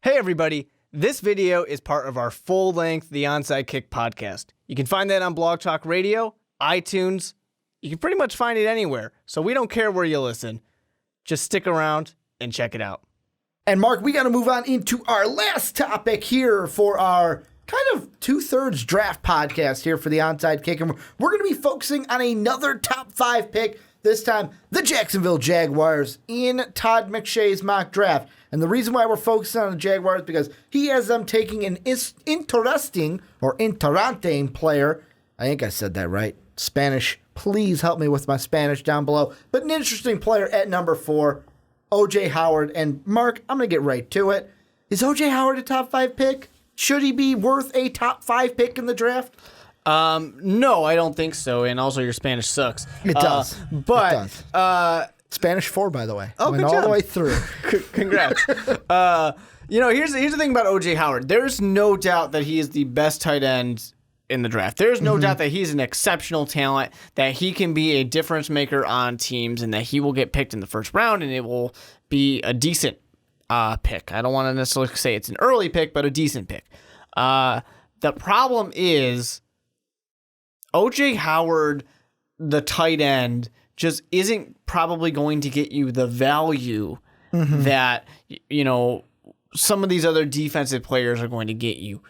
Hey everybody, this video is part of our full-length The Onside Kick podcast. You can find that on Blog Talk Radio, iTunes. You can pretty much find it anywhere, so we don't care where you listen. Just stick around and check it out. And Mark, we got to move on into our last topic here for our kind of two-thirds draft podcast here for The Onside Kick. And we're going to be focusing on another top 5 pick, this time the Jacksonville Jaguars in Todd McShay's mock draft. And the reason why we're focusing on the Jaguars is because he has them taking an interesting player. I think I said that right. Spanish. Please help me with my Spanish down below. But an interesting player at number 4, O.J. Howard. And Mark, I'm going to get right to it. Is O.J. Howard a top 5 pick? Should he be worth a top 5 pick in the draft? No, I don't think so. And also your Spanish sucks. It does. But it does. Spanish 4, by the way. Oh, went good all job. the way through. Congrats. Here's the thing about O.J. Howard. There's no doubt that he is the best tight end in the draft. There's no doubt that he's an exceptional talent, that he can be a difference maker on teams, and that he will get picked in the first round, and it will be a decent pick. I don't want to necessarily say it's an early pick, but a decent pick. The problem is O.J. Howard, the tight end, just isn't probably going to get you the value that, some of these other defensive players are going to get you.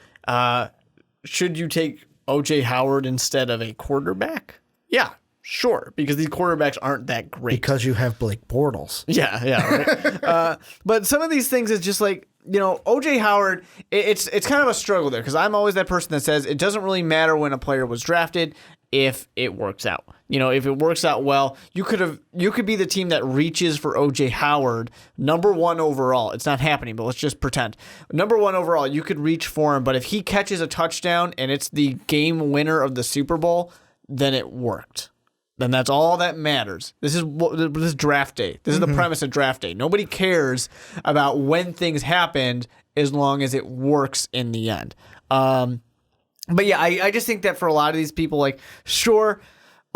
Should you take O.J. Howard instead of a quarterback? Yeah, sure, because these quarterbacks aren't that great. Because you have Blake Bortles. Yeah, right. But some of these things is just like, O.J. Howard, it's kind of a struggle there, because I'm always that person that says it doesn't really matter when a player was drafted if it works out. If it works out well, you could be the team that reaches for O.J. Howard, number 1 overall. It's not happening, but let's just pretend. Number 1 overall, you could reach for him, but if he catches a touchdown and it's the game winner of the Super Bowl, then it worked. Then that's all that matters. This is draft day. This is the premise of draft day. Nobody cares about when things happened as long as it works in the end. But yeah, I just think that for a lot of these people, sure,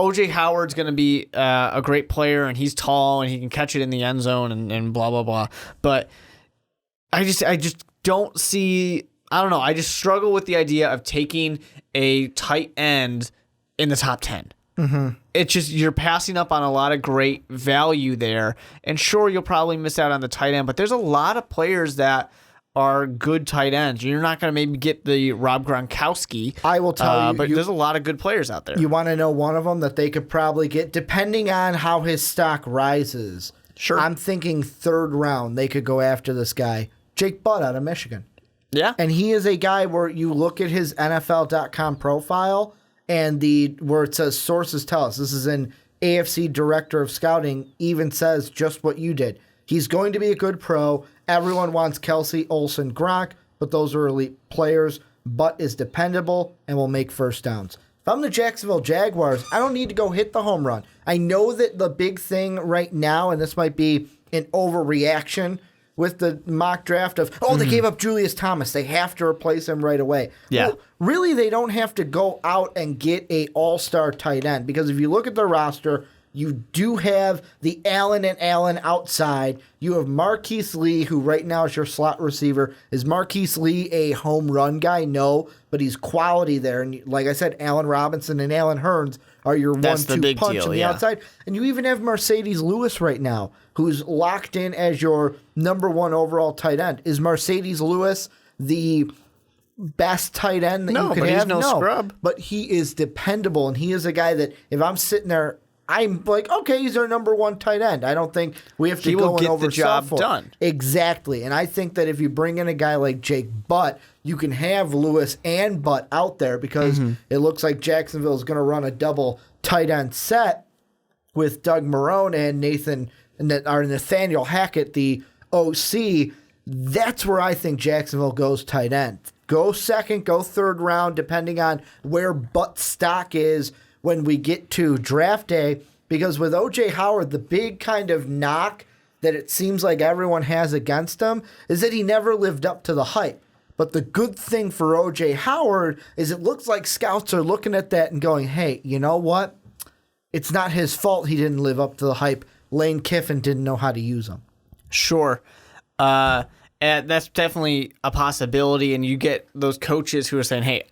O.J. Howard's going to be a great player, and he's tall, and he can catch it in the end zone, and blah, blah, blah. But I just don't see, I don't know, I just struggle with the idea of taking a tight end in the top 10. It's just, you're passing up on a lot of great value there. And sure, you'll probably miss out on the tight end, but there's a lot of players that are good tight ends. You're not going to maybe get the Rob Gronkowski. I will tell you. But there's a lot of good players out there. You want to know one of them that they could probably get, depending on how his stock rises. Sure. I'm thinking 3rd round, they could go after this guy, Jake Butt out of Michigan. Yeah. And he is a guy where you look at his NFL.com profile, and where it says sources tell us, this is an AFC director of scouting, even says just what you did. He's going to be a good pro. Everyone wants Kelsey, Olsen, Gronk, but those are elite players. Butt is dependable and will make first downs. If I'm the Jacksonville Jaguars, I don't need to go hit the home run. I know that the big thing right now, and this might be an overreaction with the mock draft of, they gave up Julius Thomas, they have to replace him right away. Yeah. Well, really, they don't have to go out and get a all-star tight end, because if you look at their roster, you do have the Allen and Allen outside. You have Marquise Lee, who right now is your slot receiver. Is Marquise Lee a home run guy? No, but he's quality there. And like I said, Allen Robinson and Allen Hurns are your 1-2 punch on the outside. And you even have Mercedes Lewis right now, who's locked in as your number 1 overall tight end. Is Mercedes Lewis the best tight end that you could have? No, scrub. But he is dependable, and he is a guy that if I'm sitting there, I'm like, okay, he's our number 1 tight end. I don't think we have to go and oversell the job for done. Exactly. And I think that if you bring in a guy like Jake Butt, you can have Lewis and Butt out there, because it looks like Jacksonville is going to run a double tight end set with Doug Marrone and Nathaniel Hackett, the OC. That's where I think Jacksonville goes tight end. Go 2nd, go 3rd round, depending on where Butt stock is when we get to draft day, because with O.J. Howard, the big kind of knock that it seems like everyone has against him is that he never lived up to the hype. But the good thing for O.J. Howard is it looks like scouts are looking at that and going, hey, you know what? It's not his fault he didn't live up to the hype. Lane Kiffin didn't know how to use him. Sure. And that's definitely a possibility. And you get those coaches who are saying, hey,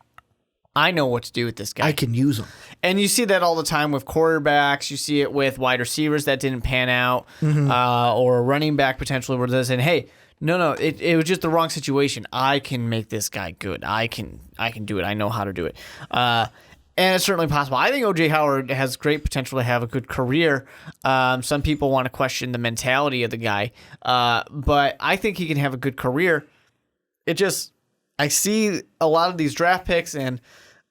I know what to do with this guy. I can use him. And you see that all the time with quarterbacks. You see it with wide receivers that didn't pan out, or a running back potentially where they're saying, hey, no, it was just the wrong situation. I can make this guy good. I can do it. I know how to do it. And it's certainly possible. I think O.J. Howard has great potential to have a good career. Some people want to question the mentality of the guy, but I think he can have a good career. I see a lot of these draft picks, and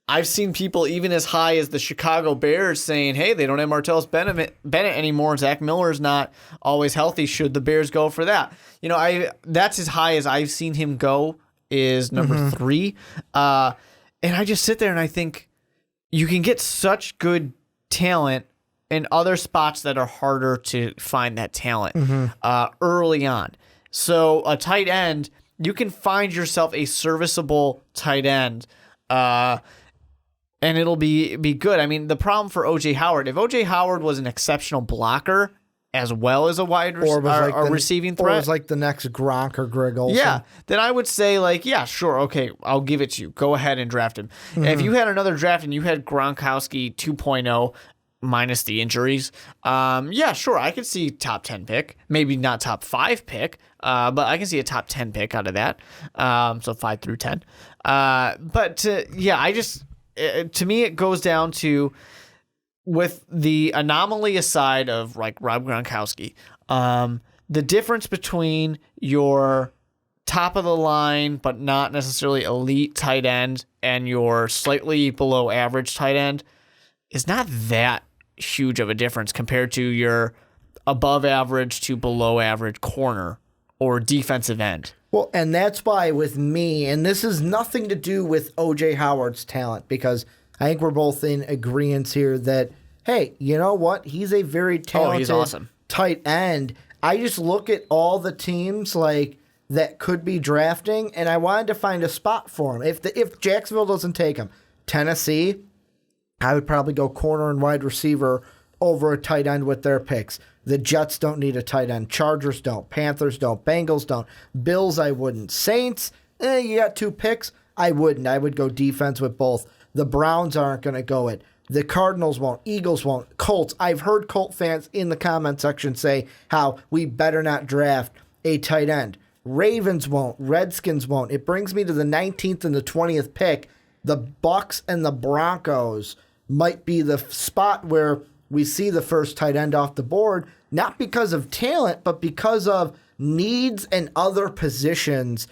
I've seen people even as high as the Chicago Bears saying, hey, they don't have Martellus Bennett anymore. Zach Miller's not always healthy. Should the Bears go for that? That's as high as I've seen him go, is number 3. And I just sit there and I think, you can get such good talent in other spots that are harder to find that talent early on. So a tight end, you can find yourself a serviceable tight end, and it'll be good. I mean, the problem for O.J. Howard, if O.J. Howard was an exceptional blocker as well as a wide receiving threat, or was like the next Gronk or Greg Olsen. Yeah, then I would say sure, okay, I'll give it to you. Go ahead and draft him. If you had another draft and you had Gronkowski 2.0 minus the injuries, sure, I could see top 10 pick, maybe not top 5 pick, but I can see a top 10 pick out of that. So 5 through 10. To me, it goes down to, with the anomaly aside of like Rob Gronkowski, the difference between your top of the line but not necessarily elite tight end and your slightly below average tight end is not that huge of a difference compared to your above average to below average corner or defensive end. Well, and that's why with me, and this has nothing to do with O.J. Howard's talent, because I think we're both in agreement here that, hey, you know what? He's a very talented tight end. I just look at all the teams that could be drafting, and I wanted to find a spot for him. If Jacksonville doesn't take him, Tennessee, I would probably go corner and wide receiver over a tight end with their picks. The Jets don't need a tight end. Chargers don't. Panthers don't. Bengals don't. Bills, I wouldn't. Saints, you got 2 picks. I wouldn't. I would go defense with both. The Browns aren't going to go it. The Cardinals won't. Eagles won't. Colts. I've heard Colt fans in the comment section say how we better not draft a tight end. Ravens won't. Redskins won't. It brings me to the 19th and the 20th pick. The Bucks and the Broncos might be the spot where we see the first tight end off the board, not because of talent, but because of needs and other positions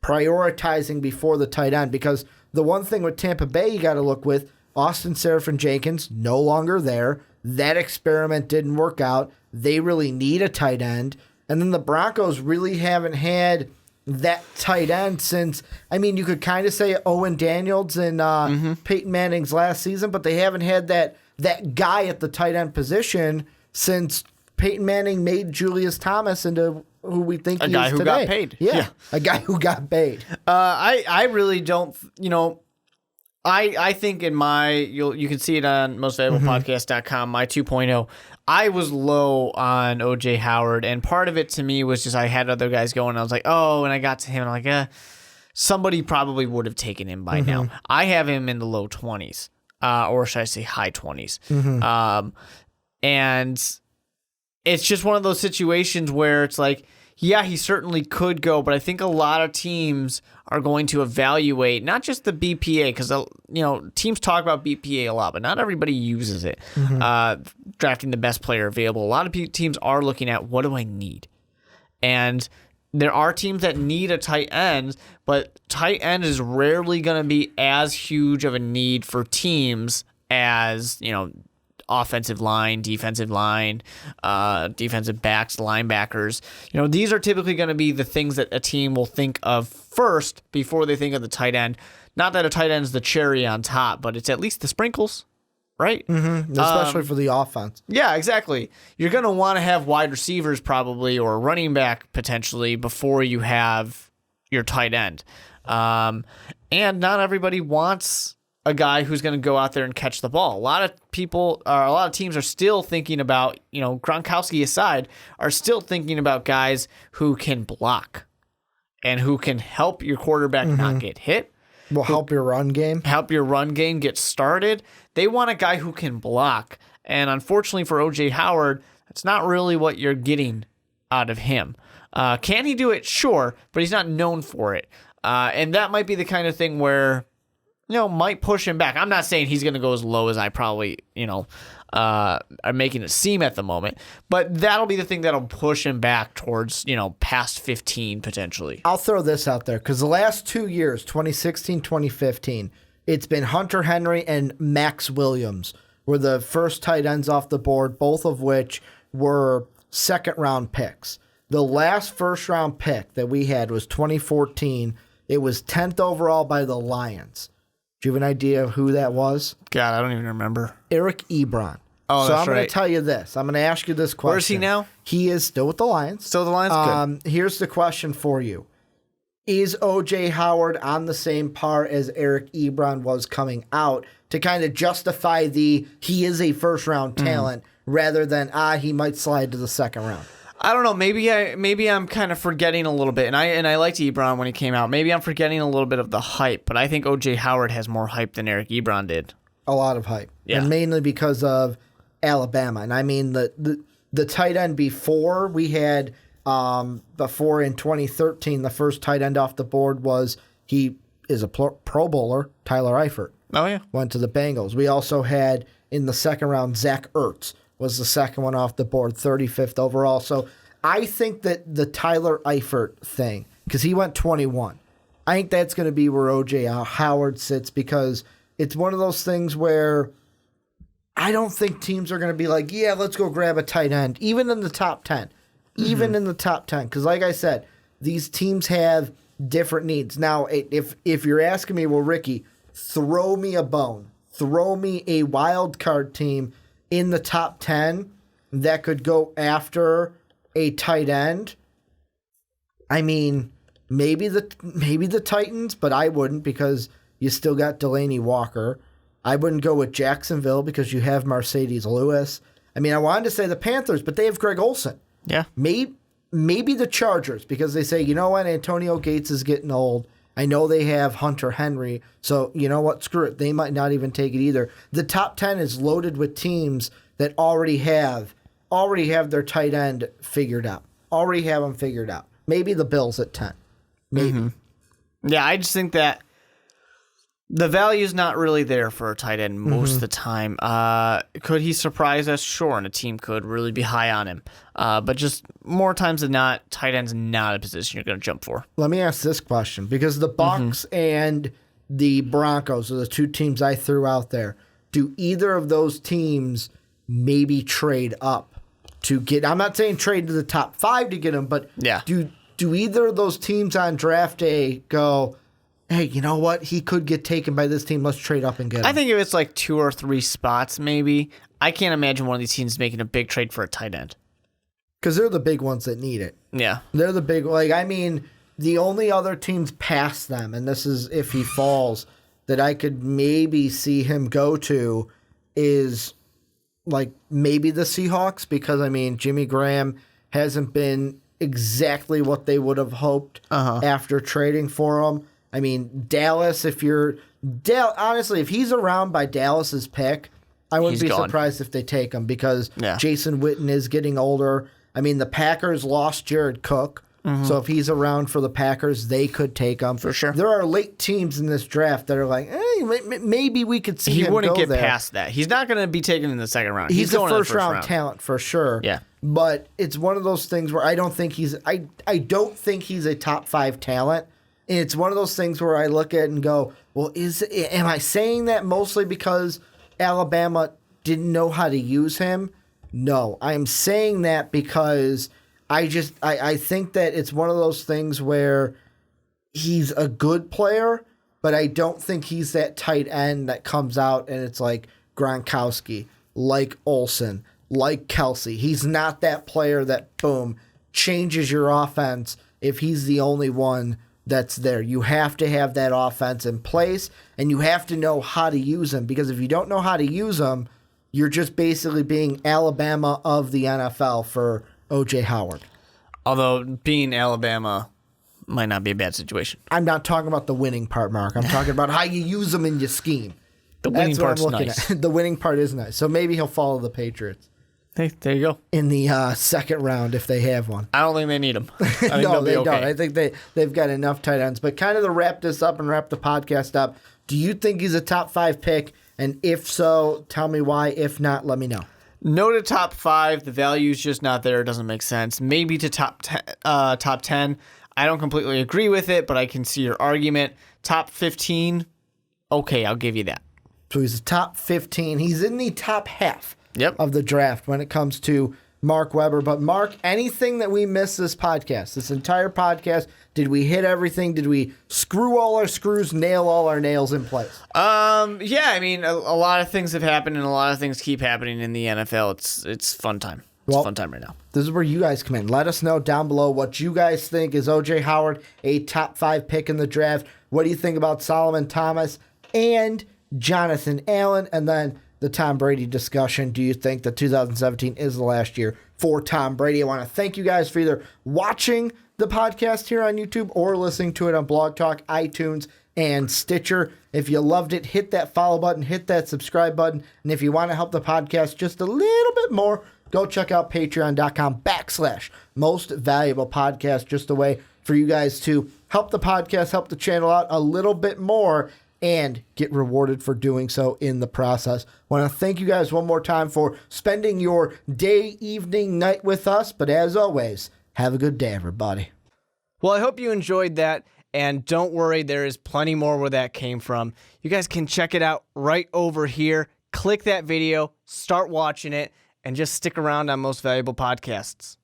prioritizing before the tight end. Because the one thing with Tampa Bay you got to look with, Austin Seraphin-Jenkins, no longer there. That experiment didn't work out. They really need a tight end. And then the Broncos really haven't had that tight end since, you could kind of say Owen Daniels and Peyton Manning's last season, but they haven't had that guy at the tight end position since Peyton Manning made Julius Thomas into who we think he is today. A guy who got paid. Yeah, a guy who got paid. I really don't, I think in you can see it on mostvaluablepodcast.com, my 2.0, I was low on O.J. Howard, and part of it to me was just I had other guys going, and I was like, oh, and I got to him, and I'm like, somebody probably would have taken him by now. I have him in the low 20s, or should I say high 20s. And it's just one of those situations where it's like, yeah, he certainly could go, but I think a lot of teams are going to evaluate not just the BPA, because teams talk about BPA a lot, but not everybody uses it. Drafting the best player available. A lot of teams are looking at, what do I need? And there are teams that need a tight end, but tight end is rarely going to be as huge of a need for teams as, offensive line, defensive backs, linebackers. These are typically going to be the things that a team will think of first before they think of the tight end. Not that a tight end is the cherry on top, but it's at least the sprinkles, right? Especially for the offense. Yeah, exactly. You're going to want to have wide receivers probably, or a running back potentially, before you have your tight end. And not everybody wants a guy who's going to go out there and catch the ball. A lot of teams are still thinking about, Gronkowski aside, are still thinking about guys who can block. and who can help your quarterback not get hit, Will help your run game. help your run game get started. They want a guy who can block. And unfortunately for O.J. Howard, that's not really what you're getting out of him. Can he do it? Sure, but he's not known for it. And that might be the kind of thing where, might push him back. I'm not saying he's going to go as low as I probably, are making it seem at the moment, but that'll be the thing that'll push him back towards, past 15 potentially. I'll throw this out there because the last 2 years, 2016, 2015, it's been Hunter Henry and Max Williams were the first tight ends off the board, both of which were second-round picks. The last first-round pick that we had was 2014. It was 10th overall by the Lions. Do you have an idea of who that was? God, I don't even remember. Eric Ebron. Oh, so that's I'm going right. to tell you this. I'm going to ask you this question. Where is he now? He is still with the Lions. Still the Lions? Good. Here's the question for you. Is O.J. Howard on the same par as Eric Ebron was coming out to kind of justify he is a first-round talent rather than, he might slide to the second round? I don't know. Maybe I'm kind of forgetting a little bit, and I liked Ebron when he came out. Maybe I'm forgetting a little bit of the hype, but I think O.J. Howard has more hype than Eric Ebron did. A lot of hype, and mainly because of Alabama. And I mean the tight end before we had before in 2013, the first tight end off the board he is a Pro Bowler, Tyler Eifert. Oh yeah, went to the Bengals. We also had in the second round Zach Ertz. Was the second one off the board, 35th overall. So I think that the Tyler Eifert thing, because he went 21, I think that's going to be where O.J. Howard sits because it's one of those things where I don't think teams are going to be like, yeah, let's go grab a tight end, even in the top 10. Even in the top 10. Because like I said, these teams have different needs. Now, if you're asking me, well, Ricky, throw me a bone. Throw me a wild card team in the top 10 that could go after a tight end. I mean, maybe the Titans, but I wouldn't because you still got Delaney Walker. I wouldn't go with Jacksonville because you have Mercedes Lewis. I mean, I wanted to say the Panthers, but they have Greg Olsen. Yeah. Maybe the Chargers because they say, you know what, Antonio Gates is getting old. I know they have Hunter Henry, so you know what? Screw it. They might not even take it either. The top 10 is loaded with teams that already have their tight end figured out. Already have them figured out. Maybe the Bills at 10. Maybe. Yeah, I just think that the value is not really there for a tight end most of the time. Could he surprise us? Sure, and a team could really be high on him. But just more times than not, tight end's not a position you're going to jump for. Let me ask this question, because the Bucs and the Broncos are the two teams I threw out there. Do either of those teams maybe trade up to get... I'm not saying trade to the top 5 to get him, but do either of those teams on draft day go... hey, you know what? He could get taken by this team. Let's trade up and get him. I think if it's like 2 or 3 spots, maybe. I can't imagine one of these teams making a big trade for a tight end. Because they're the big ones that need it. Yeah. They're the big... the only other teams past them, and this is if he falls, that I could maybe see him go to is maybe the Seahawks. Because, Jimmy Graham hasn't been exactly what they would have hoped after trading for him. Dallas, honestly, if he's around by Dallas's pick, I wouldn't be surprised if they take him because Jason Witten is getting older. The Packers lost Jared Cook, so if he's around for the Packers, they could take him. For sure. There are late teams in this draft that are like, maybe we could see him go there. He wouldn't get past that. He's not going to be taken in the second round. He's a going first-round talent for sure. Yeah. But it's one of those things where I don't think he's a top 5 talent. And it's one of those things where I look at it and go, well, am I saying that mostly because Alabama didn't know how to use him? No, I'm saying that because I think that it's one of those things where he's a good player, but I don't think he's that tight end that comes out and it's like Gronkowski, like Olsen, like Kelsey. He's not that player that, boom, changes your offense if he's the only one that's there. You have to have that offense in place, and you have to know how to use them, because if you don't know how to use them, you're just basically being Alabama of the NFL for O.J. Howard. Although being Alabama might not be a bad situation. I'm not talking about the winning part, Mark. I'm talking about how you use them in your scheme. The winning That's what part's I'm looking nice. at. The winning part is nice. So maybe he'll follow the Patriots Hey, there you go. in the second round if they have one. I don't think they need him. I think No, they'll be they okay. don't. I think they've got enough tight ends. But kind of to wrap this up and wrap the podcast up, do you think he's a top 5 pick? And if so, tell me why. If not, let me know. No to top 5. The value's just not there. It doesn't make sense. Maybe to top 10. I don't completely agree with it, but I can see your argument. Top 15. Okay, I'll give you that. So he's a top 15. He's in the top half Yep. of the draft when it comes to Mark Weber. But Mark, anything that we missed this podcast, this entire podcast, did we hit everything? Did we screw all our screws, nail all our nails in place? Yeah, I mean, a lot of things have happened, and a lot of things keep happening in the NFL. It's fun time. It's Well, fun time right now. This is where you guys come in. Let us know down below what you guys think. Is O.J. Howard a top 5 pick in the draft? What do you think about Solomon Thomas and Jonathan Allen? And then the Tom Brady discussion. Do you think that 2017 is the last year for Tom Brady? I want to thank you guys for either watching the podcast here on YouTube or listening to it on Blog Talk, iTunes, and Stitcher. If you loved it, hit that follow button, hit that subscribe button. And if you want to help the podcast just a little bit more, go check out patreon.com/most valuable podcast. Just a way for you guys to help the podcast, help the channel out a little bit more, and get rewarded for doing so in the process. Want to thank you guys one more time for spending your day, evening, night with us. But as always, have a good day, everybody. Well, I hope you enjoyed that. And don't worry, there is plenty more where that came from. You guys can check it out right over here. Click that video, start watching it, and just stick around on Most Valuable Podcasts.